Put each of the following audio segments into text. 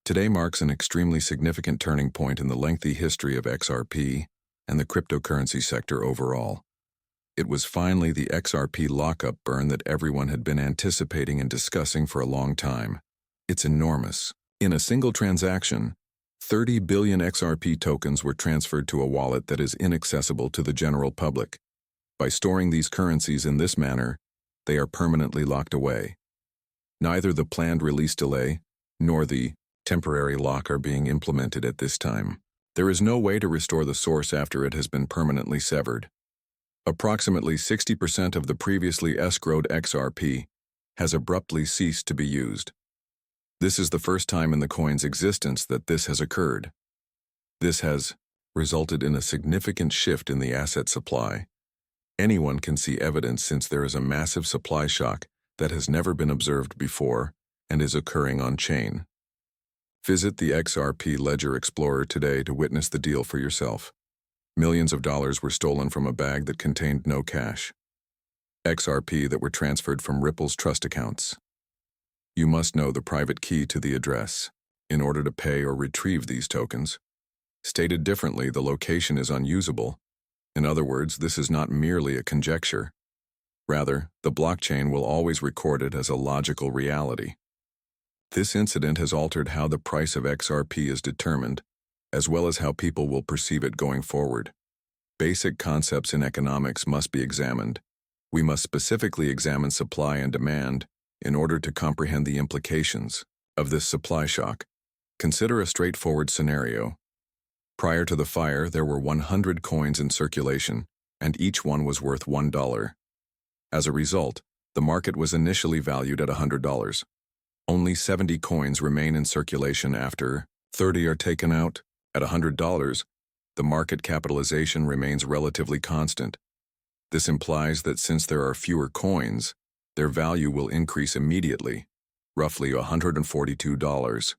Today marks an extremely significant turning point in the lengthy history of XRP and the cryptocurrency sector overall. It was finally the XRP lockup burn that everyone had been anticipating and discussing for a long time. It's enormous. In a single transaction, 30 billion XRP tokens were transferred to a wallet that is inaccessible to the general public. By storing these currencies in this manner, they are permanently locked away. Neither the planned release delay nor the temporary lock are being implemented at this time. There is no way to restore the source after it has been permanently severed. Approximately 60% of the previously escrowed XRP has abruptly ceased to be used. This is the first time in the coin's existence that this has occurred. This has resulted in a significant shift in the asset supply. Anyone can see evidence since there is a massive supply shock that has never been observed before and is occurring on-chain. Visit the XRP Ledger Explorer today to witness the deal for yourself. Millions of dollars were stolen from a bag that contained no cash. XRP that were transferred from Ripple's trust accounts. You must know the private key to the address in order to pay or retrieve these tokens. Stated differently, the location is unusable. In other words, this is not merely a conjecture. Rather, the blockchain will always record it as a logical reality. This incident has altered how the price of XRP is determined, as well as how people will perceive it going forward. Basic concepts in economics must be examined. We must specifically examine supply and demand in order to comprehend the implications of this supply shock. Consider a straightforward scenario. Prior to the fire, there were 100 coins in circulation, and each one was worth $1. As a result, the market was initially valued at $100. Only 70 coins remain in circulation after 30 are taken out. At $100, the market capitalization remains relatively constant. This implies that since there are fewer coins, their value will increase immediately, roughly $142.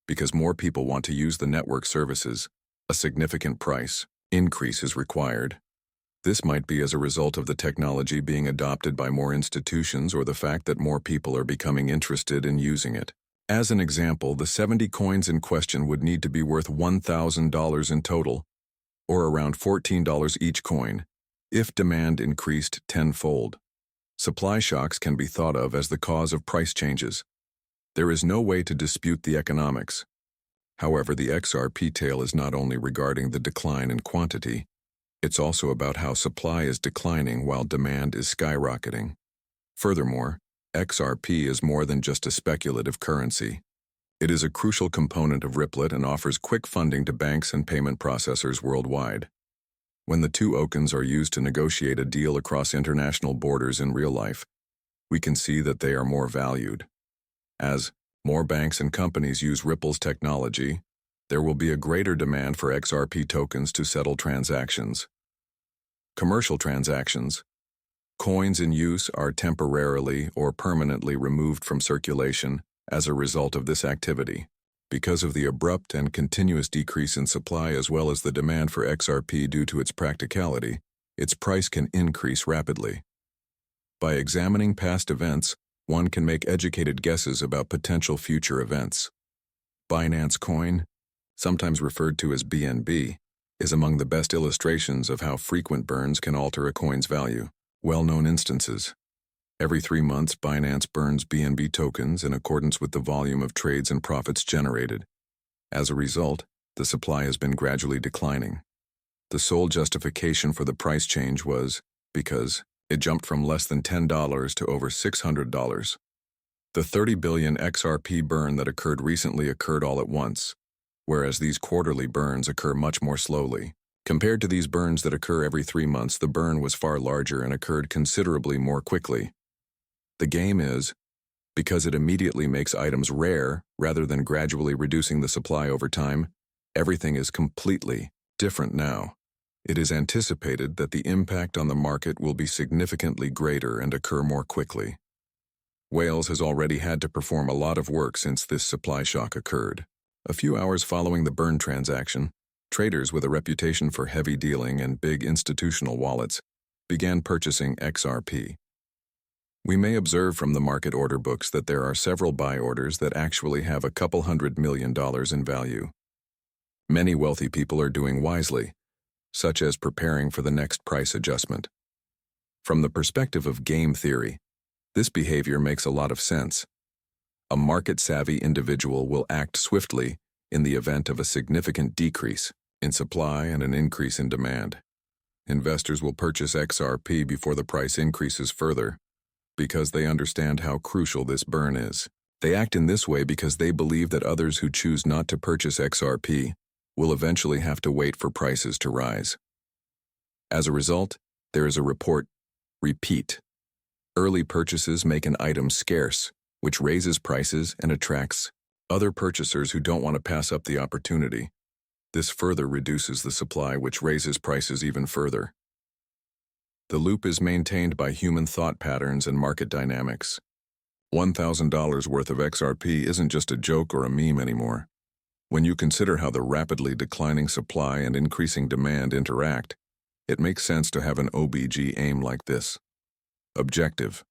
Because more people want to use the network services, a significant price increase is required. This might be as a result of the technology being adopted by more institutions or the fact that more people are becoming interested in using it. As an example, the 70 coins in question would need to be worth $1,000 in total, or around $14 each coin, if demand increased tenfold. Supply shocks can be thought of as the cause of price changes. There is no way to dispute the economics. However, the XRP tale is not only regarding the decline in quantity, it's also about how supply is declining while demand is skyrocketing. Furthermore, XRP is more than just a speculative currency. It is a crucial component of Ripple and offers quick funding to banks and payment processors worldwide. When the two tokens are used to negotiate a deal across international borders in real life, we can see that they are more valued. As more banks and companies use Ripple's technology, there will be a greater demand for XRP tokens to settle transactions. Commercial transactions. Coins in use are temporarily or permanently removed from circulation as a result of this activity. Because of the abrupt and continuous decrease in supply as well as the demand for XRP due to its practicality, its price can increase rapidly. By examining past events, one can make educated guesses about potential future events. Binance Coin, sometimes referred to as BNB, is among the best illustrations of how frequent burns can alter a coin's value. Well-known instances. Every 3 months, Binance burns BNB tokens in accordance with the volume of trades and profits generated. As a result, the supply has been gradually declining. The sole justification for the price change was because it jumped from less than $10 to over $600. The 30 billion XRP burn that occurred recently occurred all at once, whereas these quarterly burns occur much more slowly. Compared to these burns that occur every 3 months, the burn was far larger and occurred considerably more quickly. The game is, because it immediately makes items rare rather than gradually reducing the supply over time, everything is completely different now. It is anticipated that the impact on the market will be significantly greater and occur more quickly. Wales has already had to perform a lot of work since this supply shock occurred. A few hours following the burn transaction, traders with a reputation for heavy dealing and big institutional wallets began purchasing XRP. We may observe from the market order books that there are several buy orders that actually have a couple $100 million in value. Many wealthy people are doing wisely, such as preparing for the next price adjustment. From the perspective of game theory, this behavior makes a lot of sense. A market-savvy individual will act swiftly in the event of a significant decrease in supply and an increase in demand. Investors will purchase XRP before the price increases further, because they understand how crucial this burn is. They act in this way because they believe that others who choose not to purchase XRP will eventually have to wait for prices to rise. As a result, there is a repeat. Early purchases make an item scarce, which raises prices and attracts other purchasers who don't want to pass up the opportunity. This further reduces the supply, which raises prices even further. The loop is maintained by human thought patterns and market dynamics. $1,000 worth of XRP isn't just a joke or a meme anymore. When you consider how the rapidly declining supply and increasing demand interact, it makes sense to have an OBG aim like this. Objective.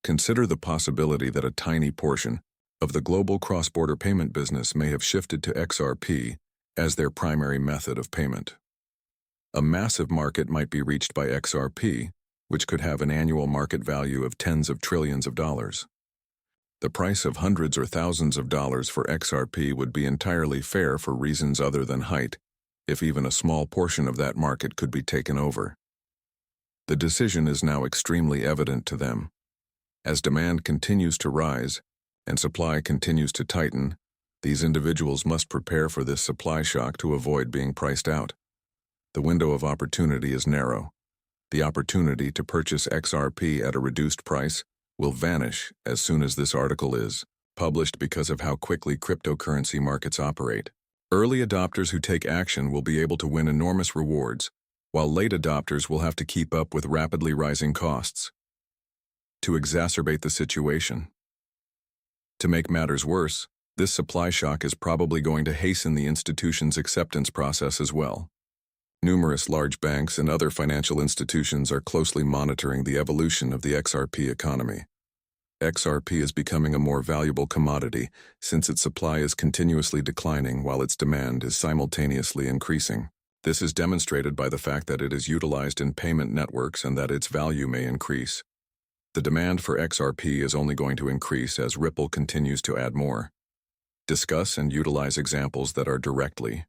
Consider the possibility that a tiny portion of the global cross-border payment business may have shifted to XRP as their primary method of payment. A massive market might be reached by XRP, which could have an annual market value of tens of trillions of dollars. The price of hundreds or thousands of dollars for XRP would be entirely fair for reasons other than height, if even a small portion of that market could be taken over. The decision is now extremely evident to them. As demand continues to rise and supply continues to tighten, these individuals must prepare for this supply shock to avoid being priced out. The window of opportunity is narrow. The opportunity to purchase XRP at a reduced price will vanish as soon as this article is published because of how quickly cryptocurrency markets operate. Early adopters who take action will be able to win enormous rewards, while late adopters will have to keep up with rapidly rising costs. To exacerbate the situation. To make matters worse, this supply shock is probably going to hasten the institution's acceptance process as well. Numerous large banks and other financial institutions are closely monitoring the evolution of the XRP economy. XRP is becoming a more valuable commodity since its supply is continuously declining while its demand is simultaneously increasing. This is demonstrated by the fact that it is utilized in payment networks and that its value may increase. The demand for XRP is only going to increase as Ripple continues to add more. Discuss and utilize examples that are directly